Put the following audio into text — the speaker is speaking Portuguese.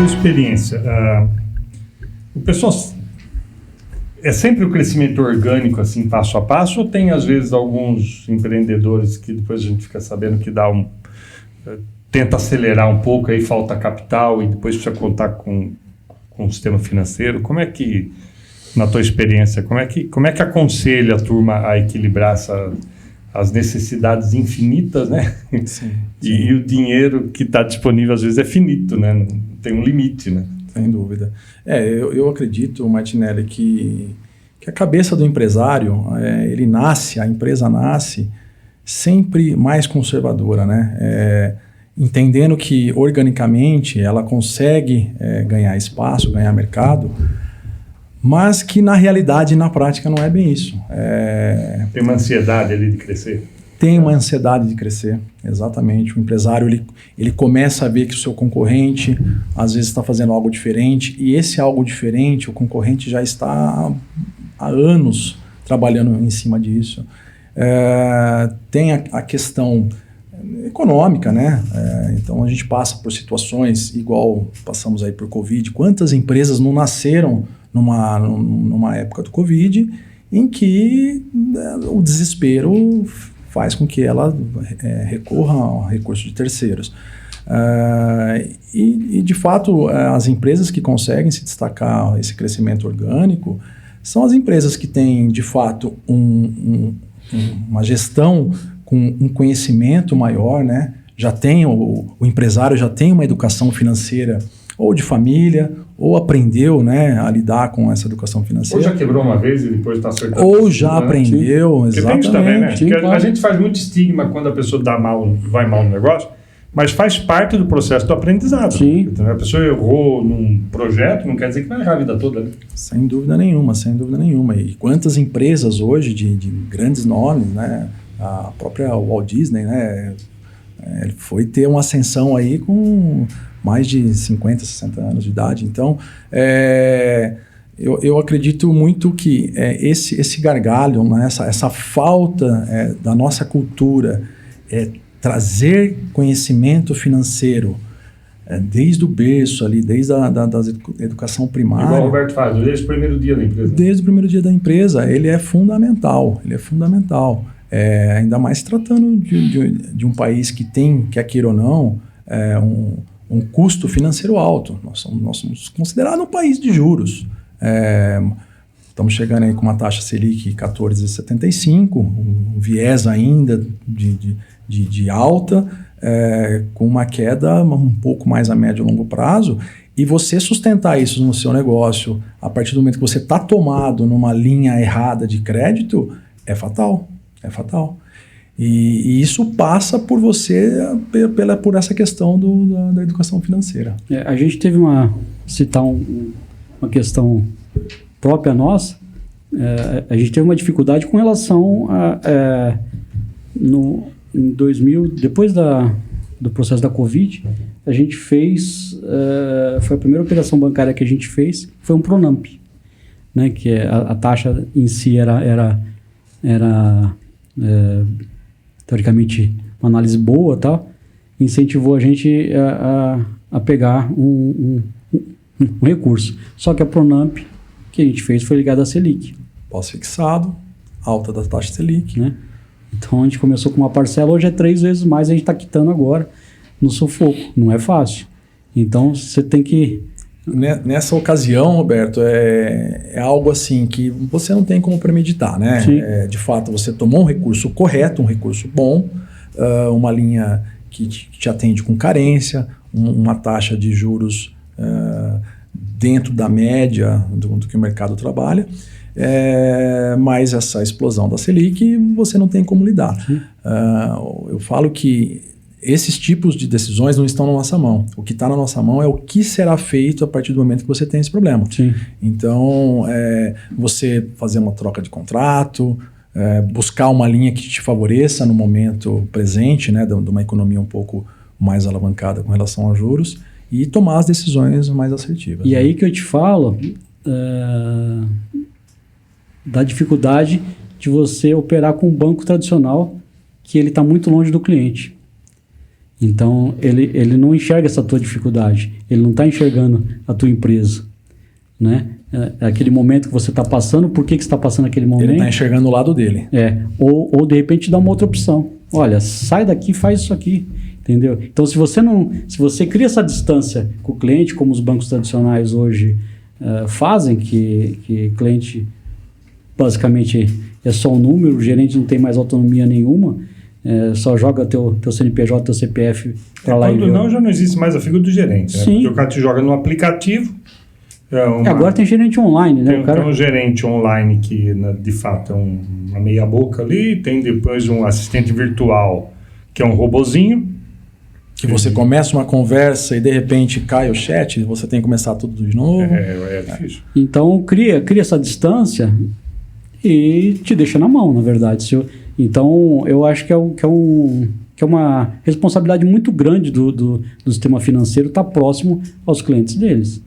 sua experiência, o pessoal é sempre o crescimento orgânico, assim, passo a passo, ou tem, às vezes, alguns empreendedores que depois a gente fica sabendo que tenta acelerar um pouco, aí falta capital e depois precisa contar com o sistema financeiro? Como é que, na tua experiência, como é que aconselha a turma a equilibrar as necessidades infinitas, né? Sim. E o dinheiro que está disponível, às vezes, é finito, né? Tem um limite, né? Sem dúvida. Eu acredito, Martinelli, que a cabeça do empresário, a empresa nasce sempre mais conservadora, né? Entendendo que, organicamente, ela consegue ganhar espaço, ganhar mercado, mas que, na realidade, na prática, não é bem isso. Tem uma ansiedade ali de crescer? Tem uma ansiedade de crescer, exatamente. O empresário ele começa a ver que o seu concorrente às vezes está fazendo algo diferente, e esse algo diferente, o concorrente já está há anos trabalhando em cima disso. Tem a questão econômica, né? Então a gente passa por situações igual passamos aí por Covid. Quantas empresas não nasceram numa época do Covid em que o desespero faz com que ela recorra ao recurso de terceiros. E, de fato, as empresas que conseguem se destacar esse crescimento orgânico são as empresas que têm, de fato, uma gestão com um conhecimento maior, né? Já tem o empresário já tem uma educação financeira ou de família, ou aprendeu, né, a lidar com essa educação financeira. Ou já quebrou uma vez e depois está acertando. Ou já aprendeu, exatamente. Depende também, né? Porque a gente faz muito estigma quando a pessoa vai mal no negócio, mas faz parte do processo do aprendizado. Sim. Então, a pessoa errou num projeto, não quer dizer que vai errar a vida toda, né? Sem dúvida nenhuma, sem dúvida nenhuma. E quantas empresas hoje de grandes nomes, né? A própria Walt Disney, né? Ele foi ter uma ascensão aí com mais de 50, 60 anos de idade. Então, eu acredito muito que esse gargalho, né, essa falta da nossa cultura, trazer conhecimento financeiro desde o berço ali, desde a educação primária. Igual o Roberto faz, desde o primeiro dia da empresa. Desde o primeiro dia da empresa, ele é fundamental, ainda mais tratando de um país que tem, quer queira ou não, um custo financeiro alto. Nós somos considerados um país de juros. Estamos chegando aí com uma taxa Selic 14,75, um viés ainda de alta, com uma queda um pouco mais a médio e longo prazo, e você sustentar isso no seu negócio a partir do momento que você está tomado numa linha errada de crédito, é fatal. E isso passa por você, por essa questão da educação financeira. A gente teve citar uma questão própria nossa, a gente teve uma dificuldade com relação em 2000, depois do processo da Covid, a gente fez, foi a primeira operação bancária que a gente fez, foi um Pronamp, né, que a taxa em si era teoricamente uma análise boa, tal, incentivou a gente a pegar um recurso. Só que a Pronamp que a gente fez foi ligada à Selic. Pós-fixado, alta da taxa Selic. Né? Então a gente começou com uma parcela, hoje é 3 vezes mais, a gente está quitando agora no sufoco. Não é fácil. Então você tem que... Nessa ocasião, Roberto, é algo assim que você não tem como premeditar, né? De fato, você tomou um recurso correto, um recurso bom, uma linha que te atende com carência, uma taxa de juros dentro da média do que o mercado trabalha, mas essa explosão da Selic você não tem como lidar. Eu falo que esses tipos de decisões não estão na nossa mão. O que está na nossa mão é o que será feito a partir do momento que você tem esse problema. Sim. Então, você fazer uma troca de contrato, buscar uma linha que te favoreça no momento presente, né, de uma economia um pouco mais alavancada com relação aos juros, e tomar as decisões mais assertivas. E aí que eu te falo da dificuldade de você operar com um banco tradicional que ele está muito longe do cliente. Então, ele não enxerga essa tua dificuldade, ele não está enxergando a tua empresa, né? Aquele momento que você está passando, por que você está passando aquele momento? Ele está enxergando o lado dele. Ou de repente dá uma outra opção. Olha, sai daqui, faz isso aqui, entendeu? Então, se você cria essa distância com o cliente, como os bancos tradicionais hoje fazem, que cliente basicamente é só um número, o gerente não tem mais autonomia nenhuma, só joga teu CNPJ, teu CPF para lá. Quando não, já não existe mais a figura do gerente. Né? Porque o cara te joga no aplicativo. Agora tem gerente online, né? Tem um gerente online que, de fato, é uma meia boca ali. Tem depois um assistente virtual, que é um robozinho. Que você começa uma conversa e de repente cai o chat e você tem que começar tudo de novo. É difícil. Então, cria essa distância e te deixa na mão, na verdade. Então, eu acho que é uma responsabilidade muito grande do sistema financeiro estar próximo aos clientes deles.